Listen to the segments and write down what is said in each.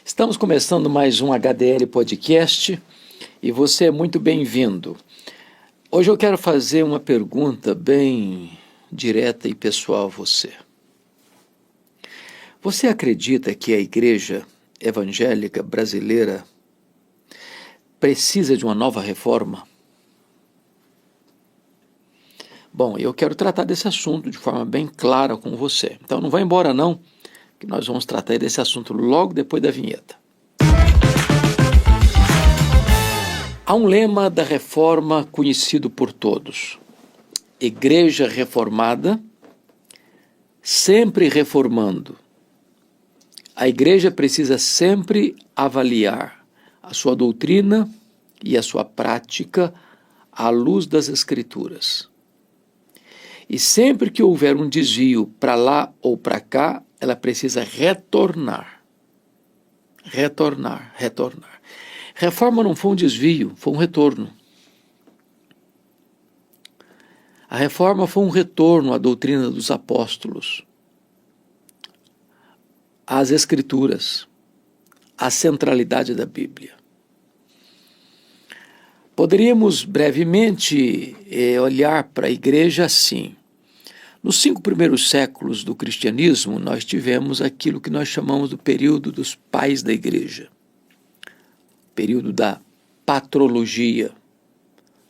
Estamos começando mais um HDL Podcast e você é muito bem-vindo. Hoje eu quero fazer uma pergunta bem direta e pessoal a você. Você acredita que a igreja evangélica brasileira precisa de uma nova reforma? Bom, eu quero tratar desse assunto de forma bem clara com você. Então não vá embora não, que nós vamos tratar desse assunto logo depois da vinheta. Há um lema da reforma conhecido por todos: Igreja reformada, sempre reformando. A igreja precisa sempre avaliar a sua doutrina e a sua prática à luz das Escrituras. E sempre que houver um desvio para lá ou para cá, ela precisa retornar. Reforma não foi um desvio, foi um retorno. A reforma foi um retorno à doutrina dos apóstolos, às Escrituras, à centralidade da Bíblia. Poderíamos brevemente olhar para a igreja assim. Nos 5 primeiros séculos do cristianismo, nós tivemos aquilo que nós chamamos do período dos pais da igreja, período da patrologia,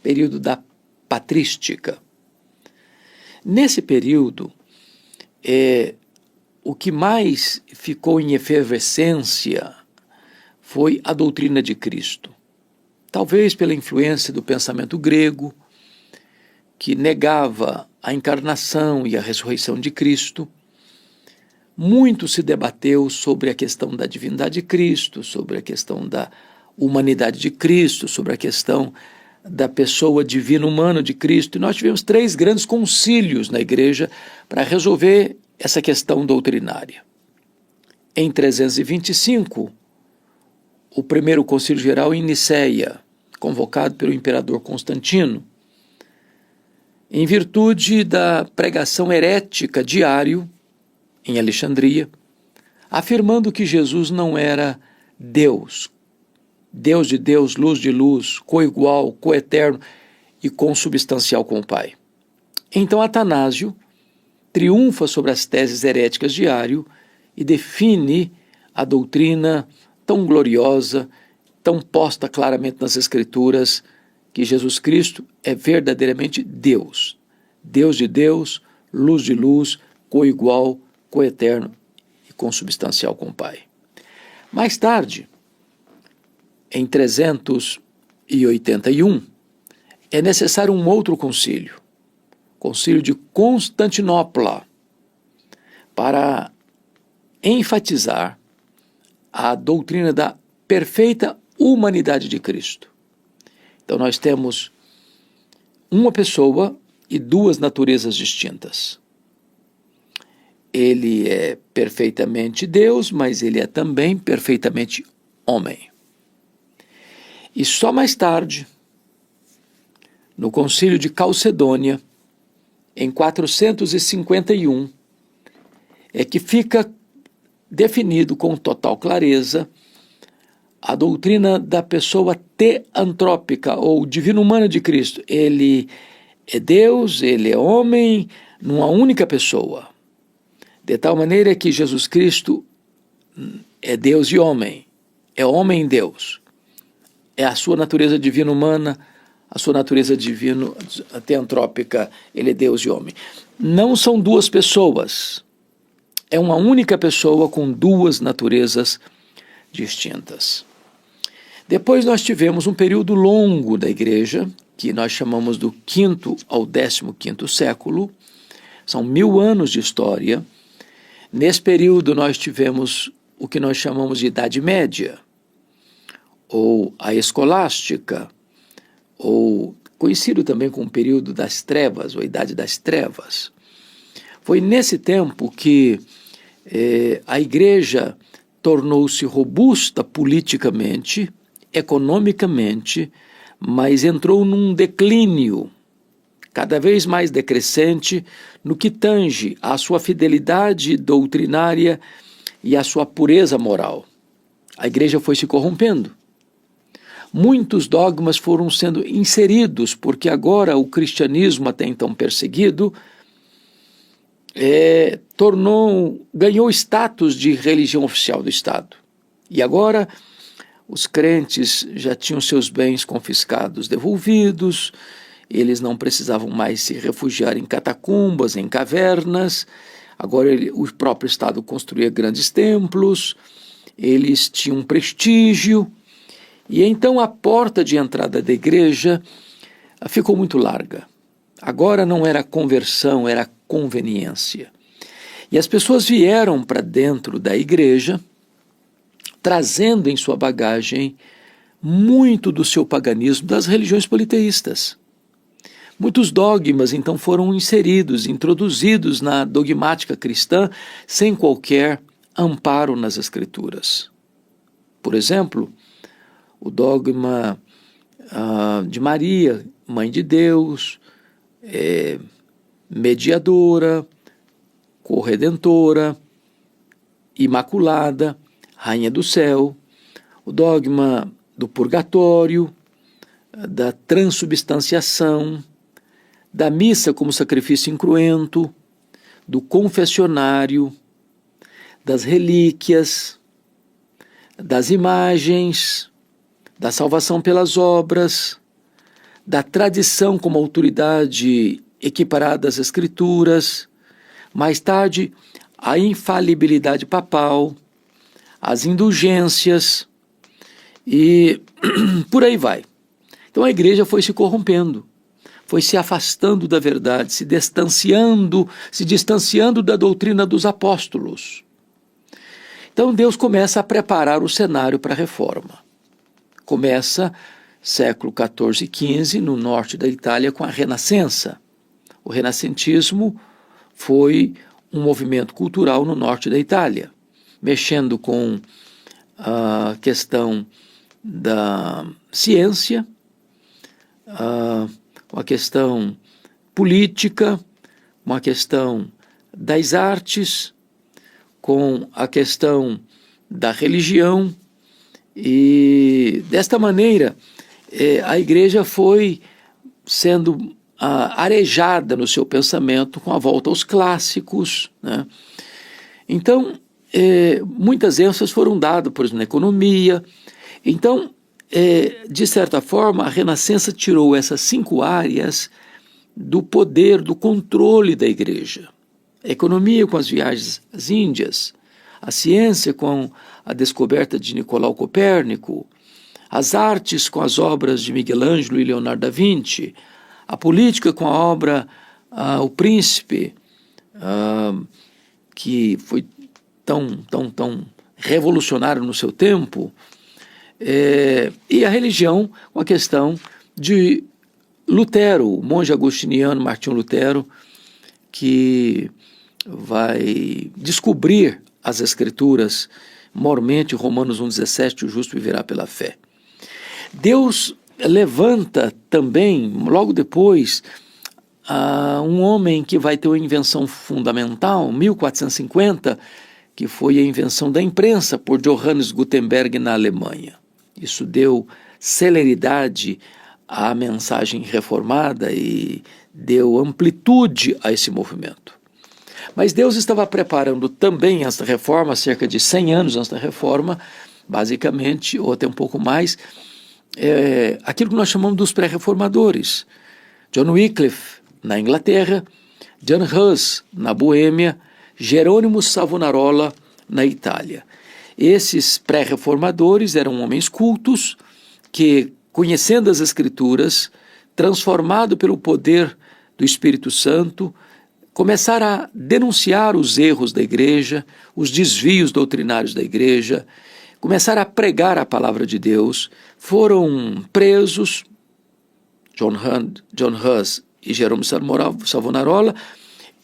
período da patrística. Nesse período, o que mais ficou em efervescência foi a doutrina de Cristo. Talvez pela influência do pensamento grego, que negava a encarnação e a ressurreição de Cristo. Muito se debateu sobre a questão da divindade de Cristo, sobre a questão da humanidade de Cristo, sobre a questão da pessoa divina-humana de Cristo. E nós tivemos 3 grandes concílios na igreja para resolver essa questão doutrinária. Em 325, o primeiro concílio geral em Niceia, convocado pelo imperador Constantino, em virtude da pregação herética diário em Alexandria, afirmando que Jesus não era Deus, Deus de Deus, luz de luz, coigual, coeterno e consubstancial com o Pai. Então Atanásio triunfa sobre as teses heréticas de Ario e define a doutrina tão gloriosa, tão posta claramente nas Escrituras, que Jesus Cristo é verdadeiramente Deus, Deus de Deus, luz de luz, coigual, coeterno e consubstancial com o Pai. Mais tarde, em 381, é necessário um outro concílio, concílio de Constantinopla, para enfatizar a doutrina da perfeita humanidade de Cristo. Então nós temos uma pessoa e 2 naturezas distintas. Ele é perfeitamente Deus, mas ele é também perfeitamente homem. E só mais tarde, no Concílio de Calcedônia, em 451, é que fica definido com total clareza a doutrina da pessoa teantrópica, ou divino-humana de Cristo. Ele é Deus, ele é homem, numa única pessoa. De tal maneira que Jesus Cristo é Deus e homem, é homem em Deus. É a sua natureza divino-humana, a sua natureza divino-teantrópica, ele é Deus e homem. Não são 2 pessoas, é uma única pessoa com 2 naturezas distintas. Depois nós tivemos um período longo da igreja, que nós chamamos do 5º ao 15º século, são 1000 anos de história. Nesse período nós tivemos o que nós chamamos de Idade Média, ou a Escolástica, ou conhecido também como o período das trevas, ou a Idade das Trevas. Foi nesse tempo que a igreja tornou-se robusta politicamente, economicamente, mas entrou num declínio cada vez mais decrescente no que tange à sua fidelidade doutrinária e à sua pureza moral. A igreja foi se corrompendo. Muitos dogmas foram sendo inseridos, porque agora o cristianismo, até então perseguido, ganhou status de religião oficial do Estado. E agora os crentes já tinham seus bens confiscados, devolvidos, eles não precisavam mais se refugiar em catacumbas, em cavernas, agora o próprio Estado construía grandes templos, eles tinham prestígio, e então a porta de entrada da igreja ficou muito larga. Agora não era conversão, era conveniência. E as pessoas vieram para dentro da igreja, trazendo em sua bagagem muito do seu paganismo das religiões politeístas. Muitos dogmas, então, foram inseridos, introduzidos na dogmática cristã, sem qualquer amparo nas Escrituras. Por exemplo, o dogma de Maria, Mãe de Deus, mediadora, corredentora, imaculada, Rainha do Céu, o dogma do purgatório, da transubstanciação, da missa como sacrifício incruento, do confessionário, das relíquias, das imagens, da salvação pelas obras, da tradição como autoridade equiparada às Escrituras, mais tarde a infalibilidade papal, as indulgências e por aí vai. Então a igreja foi se corrompendo, foi se afastando da verdade, se distanciando da doutrina dos apóstolos. Então Deus começa a preparar o cenário para a reforma. Começa século XIV e XV, no norte da Itália, com a Renascença. O renascentismo foi um movimento cultural no norte da Itália, mexendo com a questão da ciência, com a questão política, com a questão das artes, com a questão da religião, e desta maneira a igreja foi sendo arejada no seu pensamento com a volta aos clássicos, né? Então, muitas ênfases foram dadas, por exemplo, na economia. Então, de certa forma, a Renascença tirou essas 5 áreas do poder, do controle da igreja. A economia com as viagens às Índias, a ciência com a descoberta de Nicolau Copérnico, as artes com as obras de Miguel Ângelo e Leonardo da Vinci, a política com a obra O Príncipe, que foi tão revolucionário no seu tempo, e a religião com a questão de Lutero, o monge agostiniano Martinho Lutero, que vai descobrir as Escrituras mormente, Romanos 1,17, o justo viverá pela fé. Deus levanta também, logo depois, um homem que vai ter uma invenção fundamental, 1450, que foi a invenção da imprensa por Johannes Gutenberg na Alemanha. Isso deu celeridade à mensagem reformada e deu amplitude a esse movimento. Mas Deus estava preparando também esta reforma, cerca de 100 anos antes da reforma, basicamente, ou até um pouco mais, aquilo que nós chamamos dos pré-reformadores. John Wycliffe, na Inglaterra, Jan Hus, na Boêmia, Jerônimo Savonarola, na Itália. Esses pré-reformadores eram homens cultos que, conhecendo as Escrituras, transformado pelo poder do Espírito Santo, começaram a denunciar os erros da igreja, os desvios doutrinários da igreja, começaram a pregar a palavra de Deus, foram presos, John Hus e Jerônimo Savonarola,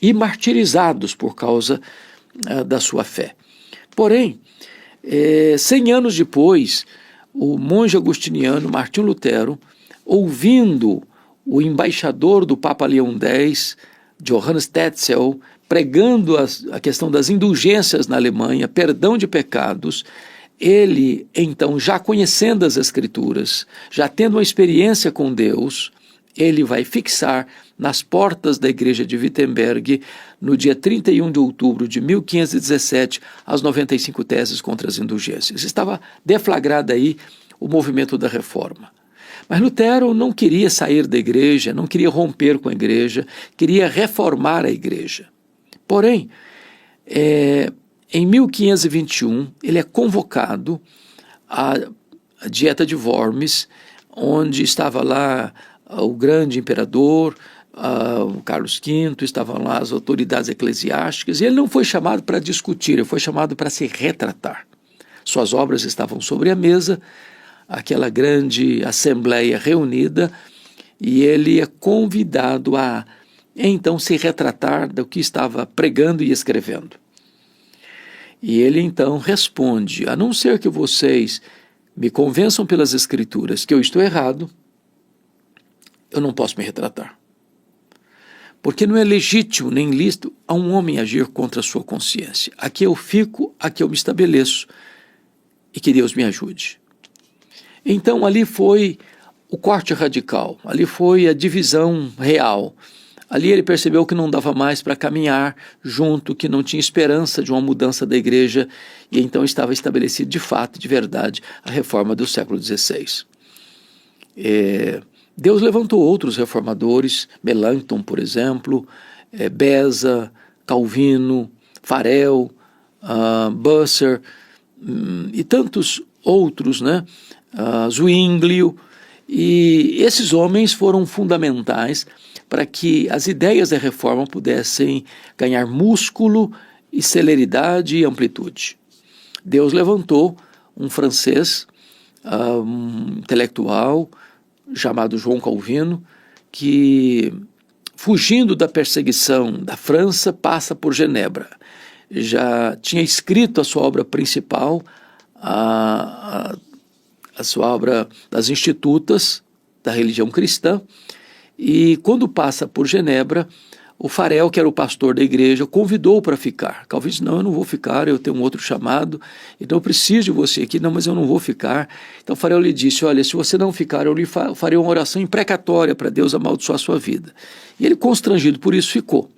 e martirizados por causa da sua fé. Porém, 100 anos depois, o monge agostiniano Martinho Lutero, ouvindo o embaixador do Papa Leão X, Johannes Tetzel, pregando a questão das indulgências na Alemanha, perdão de pecados, ele, então, já conhecendo as Escrituras, já tendo uma experiência com Deus, ele vai fixar nas portas da igreja de Wittenberg, no dia 31 de outubro de 1517, as 95 teses contra as indulgências. Estava deflagrado aí o movimento da reforma. Mas Lutero não queria sair da igreja, não queria romper com a igreja, queria reformar a igreja. Porém, em 1521, ele é convocado à Dieta de Worms, onde estava lá o grande imperador, o Carlos V, estavam lá as autoridades eclesiásticas, e ele não foi chamado para discutir, ele foi chamado para se retratar. Suas obras estavam sobre a mesa, aquela grande assembleia reunida, e ele é convidado a, então, se retratar do que estava pregando e escrevendo. E ele, então, responde: a não ser que vocês me convençam pelas Escrituras que eu estou errado, eu não posso me retratar. Porque não é legítimo nem lícito a um homem agir contra a sua consciência. Aqui eu fico, aqui eu me estabeleço, e que Deus me ajude. Então ali foi o corte radical, ali foi a divisão real. Ali ele percebeu que não dava mais para caminhar junto, que não tinha esperança de uma mudança da igreja, e então estava estabelecido de fato, de verdade, a reforma do século XVI. Deus levantou outros reformadores, Melanchthon, por exemplo, Beza, Calvino, Farel, Busser e tantos outros, né? Zwinglio, e esses homens foram fundamentais para que as ideias da reforma pudessem ganhar músculo e celeridade e amplitude. Deus levantou um francês, um intelectual, chamado João Calvino, que, fugindo da perseguição da França, passa por Genebra. Já tinha escrito a sua obra principal, a sua obra das Institutas da religião cristã, e quando passa por Genebra, o Farel, que era o pastor da igreja, convidou-o para ficar. Calvino disse: não, eu não vou ficar, eu tenho um outro chamado, então eu preciso de você aqui. Não, mas eu não vou ficar. Então Farel lhe disse: olha, se você não ficar, eu lhe farei uma oração imprecatória para Deus amaldiçoar a sua vida. E ele, constrangido por isso, ficou.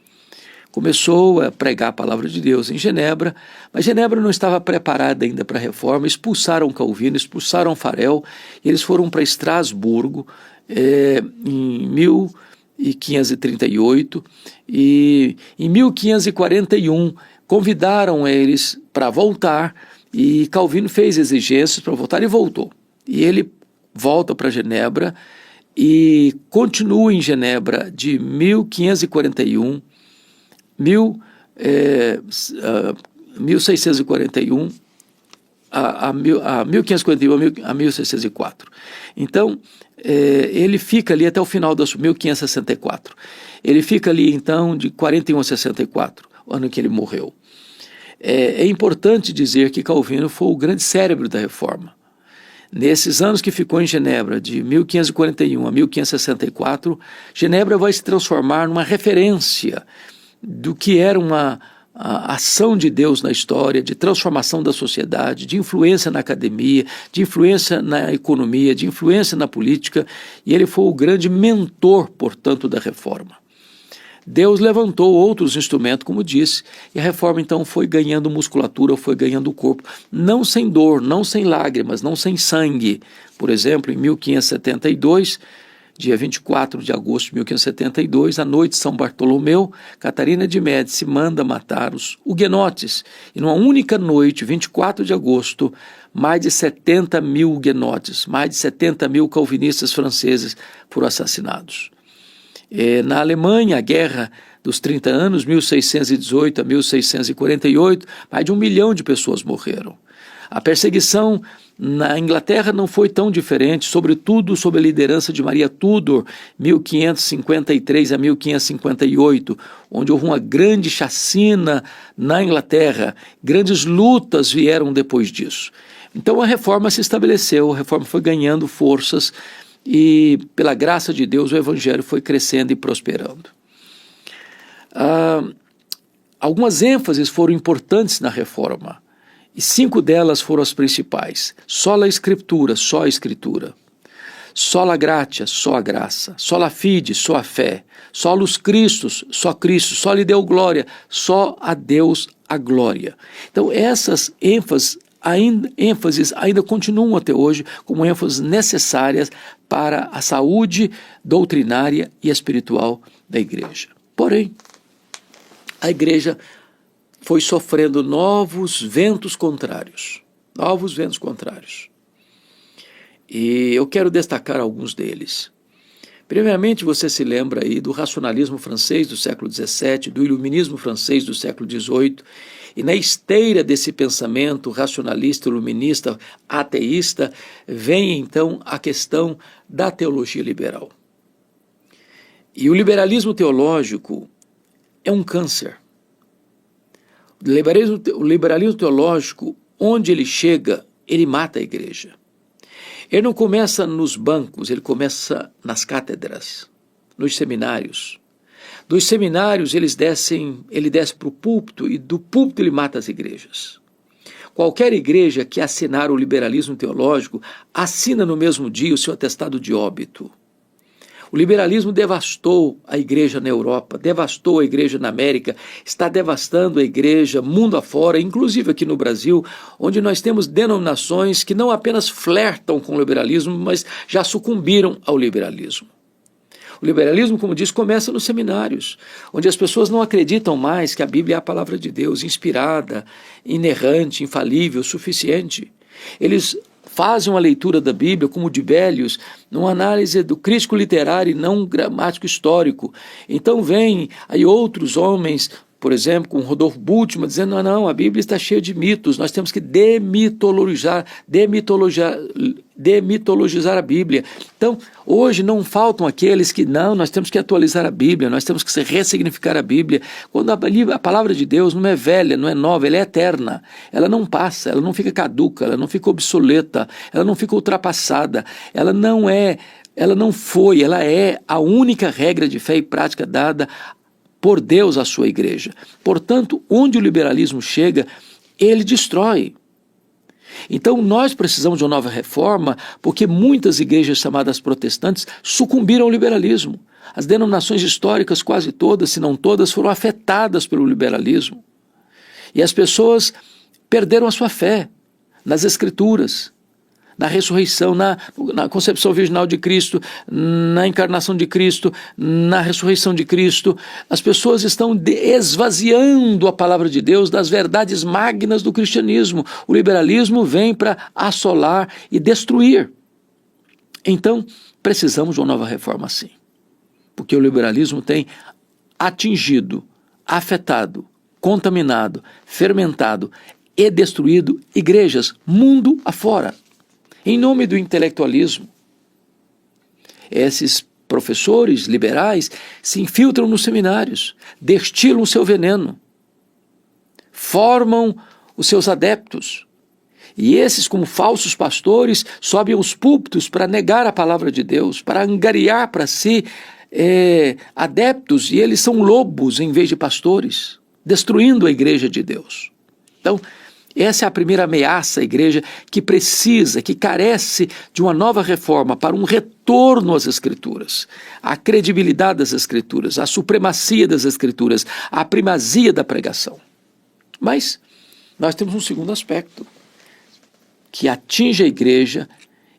Começou a pregar a palavra de Deus em Genebra, mas Genebra não estava preparada ainda para a reforma. Expulsaram Calvino, expulsaram Farel, e eles foram para Estrasburgo em 1538, e em 1541 convidaram eles para voltar, e Calvino fez exigências para voltar e voltou. E ele volta para Genebra e continua em Genebra de 1541, 1641 a 1541 a 1604. Então, ele fica ali até o final da 1564. Ele fica ali, então, de 41 a 64, o ano que ele morreu. É importante dizer que Calvino foi o grande cérebro da reforma. Nesses anos que ficou em Genebra, de 1541 a 1564, Genebra vai se transformar numa referência do que era uma ação de Deus na história, de transformação da sociedade, de influência na academia, de influência na economia, de influência na política, e ele foi o grande mentor, portanto, da reforma. Deus levantou outros instrumentos, como disse, e a reforma então foi ganhando musculatura, foi ganhando corpo, não sem dor, não sem lágrimas, não sem sangue. Por exemplo, em 1572, dia 24 de agosto de 1572, à noite de São Bartolomeu, Catarina de Médici manda matar os huguenotes. E numa única noite, 24 de agosto, mais de 70 mil huguenotes, mais de 70 mil calvinistas franceses foram assassinados. Na Alemanha, a Guerra dos 30 anos, 1618 a 1648, mais de 1 milhão de pessoas morreram. A perseguição na Inglaterra não foi tão diferente, sobretudo sob a liderança de Maria Tudor, 1553 a 1558, onde houve uma grande chacina na Inglaterra. Grandes lutas vieram depois disso. Então a reforma se estabeleceu, a reforma foi ganhando forças e, pela graça de Deus, o evangelho foi crescendo e prosperando. Algumas ênfases foram importantes na reforma. E 5 delas foram as principais. Sola Escritura, só a Escritura. Sola Gratia, só a graça. Sola Fide, só a fé. Solus Christus, só Cristo. Só lhe deu glória, só a Deus a glória. Então essas ênfases ainda continuam até hoje como ênfases necessárias para a saúde doutrinária e espiritual da igreja. Porém, a igreja foi sofrendo novos ventos contrários. E eu quero destacar alguns deles. Primeiramente, você se lembra aí do racionalismo francês do século XVII, do iluminismo francês do século XVIII, e na esteira desse pensamento racionalista, iluminista, ateísta, vem então a questão da teologia liberal. E o liberalismo teológico é um câncer. O liberalismo teológico, onde ele chega, ele mata a igreja. Ele não começa nos bancos, ele começa nas cátedras, nos seminários. Dos seminários ele desce para o púlpito e do púlpito ele mata as igrejas. Qualquer igreja que assinar o liberalismo teológico assina no mesmo dia o seu atestado de óbito. O liberalismo devastou a igreja na Europa, devastou a igreja na América, está devastando a igreja mundo afora, inclusive aqui no Brasil, onde nós temos denominações que não apenas flertam com o liberalismo, mas já sucumbiram ao liberalismo. O liberalismo, como diz, começa nos seminários, onde as pessoas não acreditam mais que a Bíblia é a palavra de Deus, inspirada, inerrante, infalível, suficiente. Eles fazem uma leitura da Bíblia, como o de Bélios, numa análise do crítico literário e não gramático histórico. Então vem aí outros homens, por exemplo, com Rodolfo Bultmann, dizendo, não, a Bíblia está cheia de mitos, nós temos que demitologizar a Bíblia. Então, hoje não faltam aqueles que, não, nós temos que atualizar a Bíblia, nós temos que ressignificar a Bíblia. Quando a palavra de Deus não é velha, não é nova, ela é eterna. Ela não passa, ela não fica caduca, ela não fica obsoleta, ela não fica ultrapassada, ela não é a única regra de fé e prática dada por Deus à sua igreja. Portanto, onde o liberalismo chega, ele destrói. Então nós precisamos de uma nova reforma, porque muitas igrejas chamadas protestantes sucumbiram ao liberalismo. As denominações históricas, quase todas, se não todas, foram afetadas pelo liberalismo. E as pessoas perderam a sua fé nas Escrituras, na ressurreição, na concepção virginal de Cristo, na encarnação de Cristo, na ressurreição de Cristo. As pessoas estão esvaziando a palavra de Deus das verdades magnas do cristianismo. O liberalismo vem para assolar e destruir. Então, precisamos de uma nova reforma assim. Porque o liberalismo tem atingido, afetado, contaminado, fermentado e destruído igrejas mundo afora. Em nome do intelectualismo, esses professores liberais se infiltram nos seminários, destilam o seu veneno, formam os seus adeptos. E esses, como falsos pastores, sobem aos púlpitos para negar a palavra de Deus, para angariar para si adeptos, e eles são lobos em vez de pastores, destruindo a igreja de Deus. Então, essa é a primeira ameaça à igreja que precisa, que carece de uma nova reforma para um retorno às Escrituras, à credibilidade das Escrituras, à supremacia das Escrituras, à primazia da pregação. Mas nós temos um segundo aspecto que atinge a igreja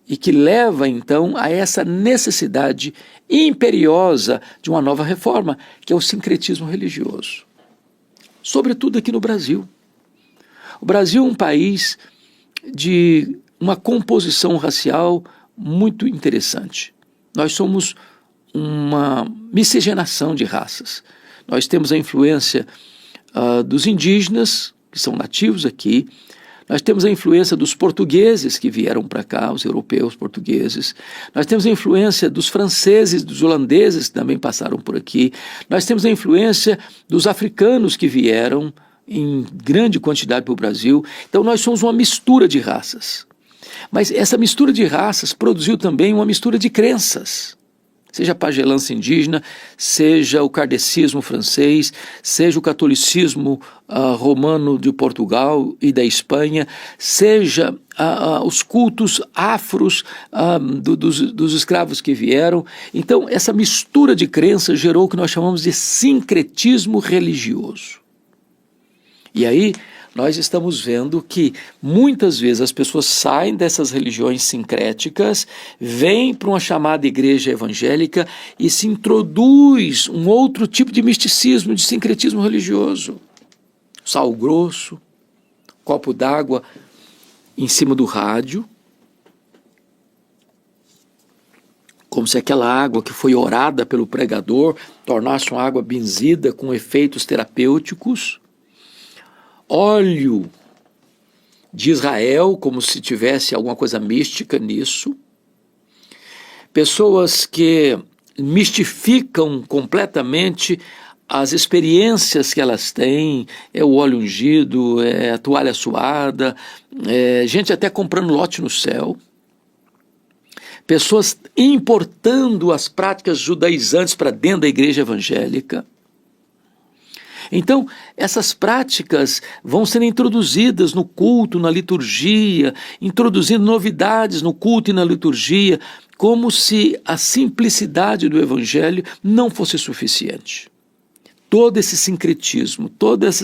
e que leva então a essa necessidade imperiosa de uma nova reforma, que é o sincretismo religioso. Sobretudo aqui no Brasil. O Brasil é um país de uma composição racial muito interessante. Nós somos uma miscigenação de raças. Nós temos a influência dos indígenas, que são nativos aqui. Nós temos a influência dos portugueses que vieram para cá, os europeus portugueses. Nós temos a influência dos franceses, dos holandeses que também passaram por aqui. Nós temos a influência dos africanos que vieram em grande quantidade para o Brasil. Então nós somos uma mistura de raças. Mas essa mistura de raças produziu também uma mistura de crenças. Seja a pagelança indígena, seja o kardecismo francês, seja o catolicismo romano de Portugal e da Espanha, seja os cultos afros dos escravos que vieram. Então, essa mistura de crenças gerou o que nós chamamos de sincretismo religioso. E aí, nós estamos vendo que muitas vezes as pessoas saem dessas religiões sincréticas, vêm para uma chamada igreja evangélica e se introduz um outro tipo de misticismo, de sincretismo religioso. Sal grosso, copo d'água em cima do rádio, como se aquela água que foi orada pelo pregador tornasse uma água benzida com efeitos terapêuticos. Óleo de Israel, como se tivesse alguma coisa mística nisso. Pessoas que mistificam completamente as experiências que elas têm, é o óleo ungido, é a toalha suada, gente até comprando lote no céu. Pessoas importando as práticas judaizantes para dentro da igreja evangélica. Então, essas práticas vão sendo introduzidas no culto, na liturgia, introduzindo novidades no culto e na liturgia, como se a simplicidade do evangelho não fosse suficiente. Todo esse sincretismo, todos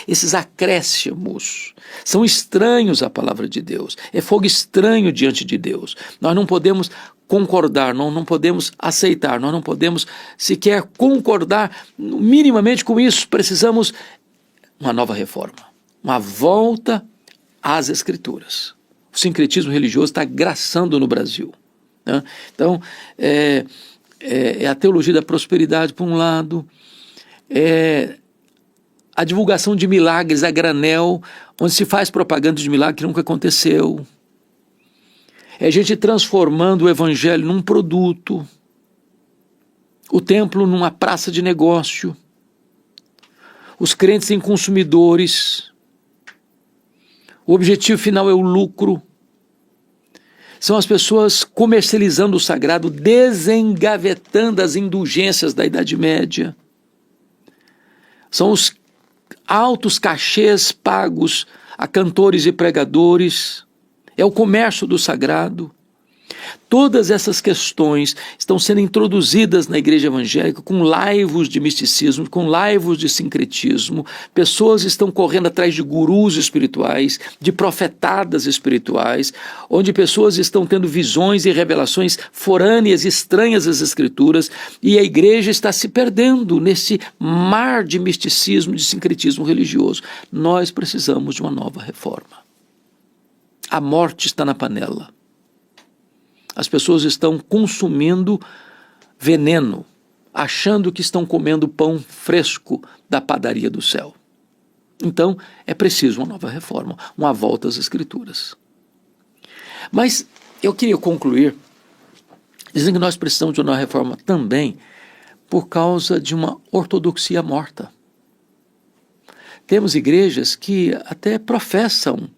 esses acréscimos são estranhos à palavra de Deus. É fogo estranho diante de Deus. Nós não podemos concordar, não podemos aceitar, nós não podemos sequer concordar minimamente com isso. Precisamos uma nova reforma, uma volta às Escrituras. O sincretismo religioso está graçando no Brasil, né? Então, é a teologia da prosperidade por um lado, a divulgação de milagres a granel, onde se faz propaganda de milagre que nunca aconteceu. É gente transformando o evangelho num produto, o templo numa praça de negócio, os crentes em consumidores, o objetivo final é o lucro. São as pessoas comercializando o sagrado, desengavetando as indulgências da Idade Média. São os altos cachês pagos a cantores e pregadores. É o comércio do sagrado. Todas essas questões estão sendo introduzidas na igreja evangélica com laivos de misticismo, com laivos de sincretismo. Pessoas estão correndo atrás de gurus espirituais, de profetadas espirituais, onde pessoas estão tendo visões e revelações forâneas, estranhas às Escrituras, e a igreja está se perdendo nesse mar de misticismo, de sincretismo religioso. Nós precisamos de uma nova reforma. A morte está na panela. As pessoas estão consumindo veneno, achando que estão comendo pão fresco da padaria do céu. Então, é preciso uma nova reforma, uma volta às Escrituras. Mas eu queria concluir dizendo que nós precisamos de uma nova reforma também por causa de uma ortodoxia morta. Temos igrejas que até professam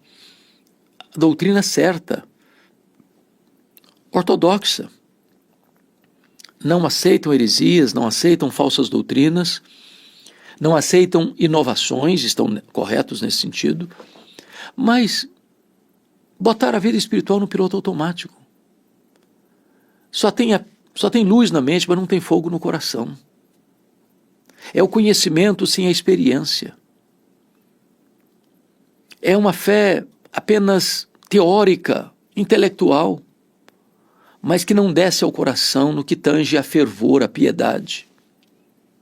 a doutrina certa, ortodoxa. Não aceitam heresias, não aceitam falsas doutrinas, não aceitam inovações, estão corretos nesse sentido, mas botaram a vida espiritual no piloto automático. Só tem luz na mente, mas não tem fogo no coração. É o conhecimento sem a experiência. É uma fé apenas teórica, intelectual, mas que não desce ao coração no que tange a fervor, a piedade,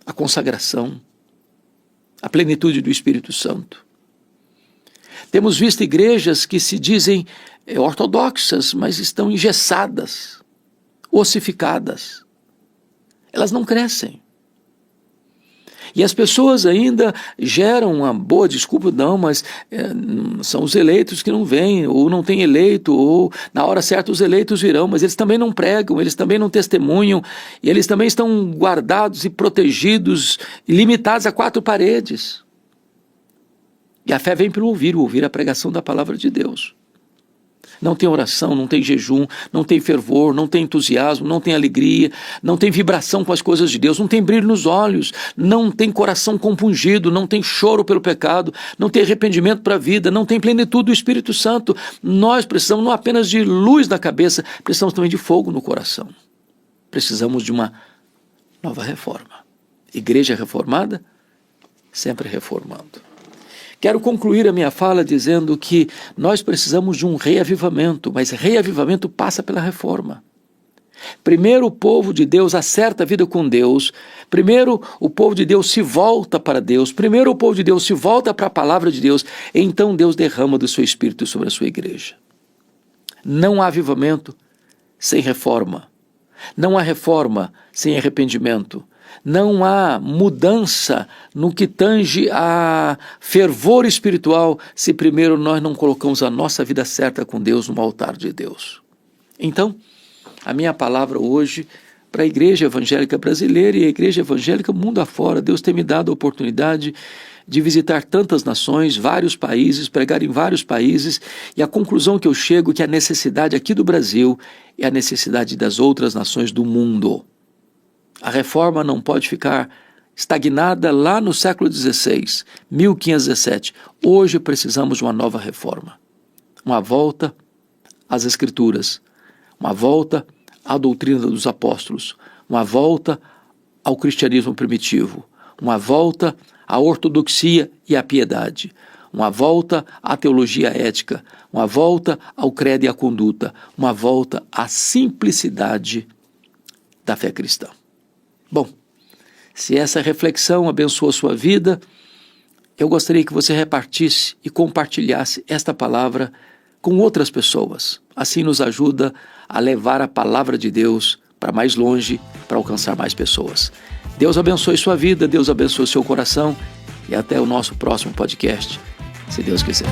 a consagração, a plenitude do Espírito Santo. Temos visto igrejas que se dizem ortodoxas, mas estão engessadas, ossificadas. Elas não crescem. E as pessoas ainda geram uma boa desculpa, não, mas são os eleitos que não vêm, ou não tem eleito, ou na hora certa os eleitos virão, mas eles também não pregam, eles também não testemunham, e eles também estão guardados e protegidos, e limitados a 4 paredes. E a fé vem pelo ouvir a pregação da palavra de Deus. Não tem oração, não tem jejum, não tem fervor, não tem entusiasmo, não tem alegria, não tem vibração com as coisas de Deus, não tem brilho nos olhos, não tem coração compungido, não tem choro pelo pecado, não tem arrependimento para a vida, não tem plenitude do Espírito Santo. Nós precisamos não apenas de luz na cabeça, precisamos também de fogo no coração. Precisamos de uma nova reforma. Igreja reformada, sempre reformando. Quero concluir a minha fala dizendo que nós precisamos de um reavivamento, mas reavivamento passa pela reforma. Primeiro o povo de Deus acerta a vida com Deus, primeiro o povo de Deus se volta para Deus, primeiro o povo de Deus se volta para a palavra de Deus, então Deus derrama do seu Espírito sobre a sua igreja. Não há avivamento sem reforma, não há reforma sem arrependimento. Não há mudança no que tange a fervor espiritual se primeiro nós não colocamos a nossa vida certa com Deus no altar de Deus. Então, a minha palavra hoje para a Igreja Evangélica Brasileira e a Igreja Evangélica mundo afora, Deus tem me dado a oportunidade de visitar tantas nações, vários países, pregar em vários países, e a conclusão que eu chego é que a necessidade aqui do Brasil é a necessidade das outras nações do mundo. A reforma não pode ficar estagnada lá no século XVI, 1517. Hoje precisamos de uma nova reforma. Uma volta às Escrituras, uma volta à doutrina dos apóstolos, uma volta ao cristianismo primitivo, uma volta à ortodoxia e à piedade, uma volta à teologia ética, uma volta ao credo e à conduta, uma volta à simplicidade da fé cristã. Bom, se essa reflexão abençoa a sua vida, eu gostaria que você repartisse e compartilhasse esta palavra com outras pessoas. Assim nos ajuda a levar a palavra de Deus para mais longe, para alcançar mais pessoas. Deus abençoe sua vida, Deus abençoe seu coração e até o nosso próximo podcast, se Deus quiser.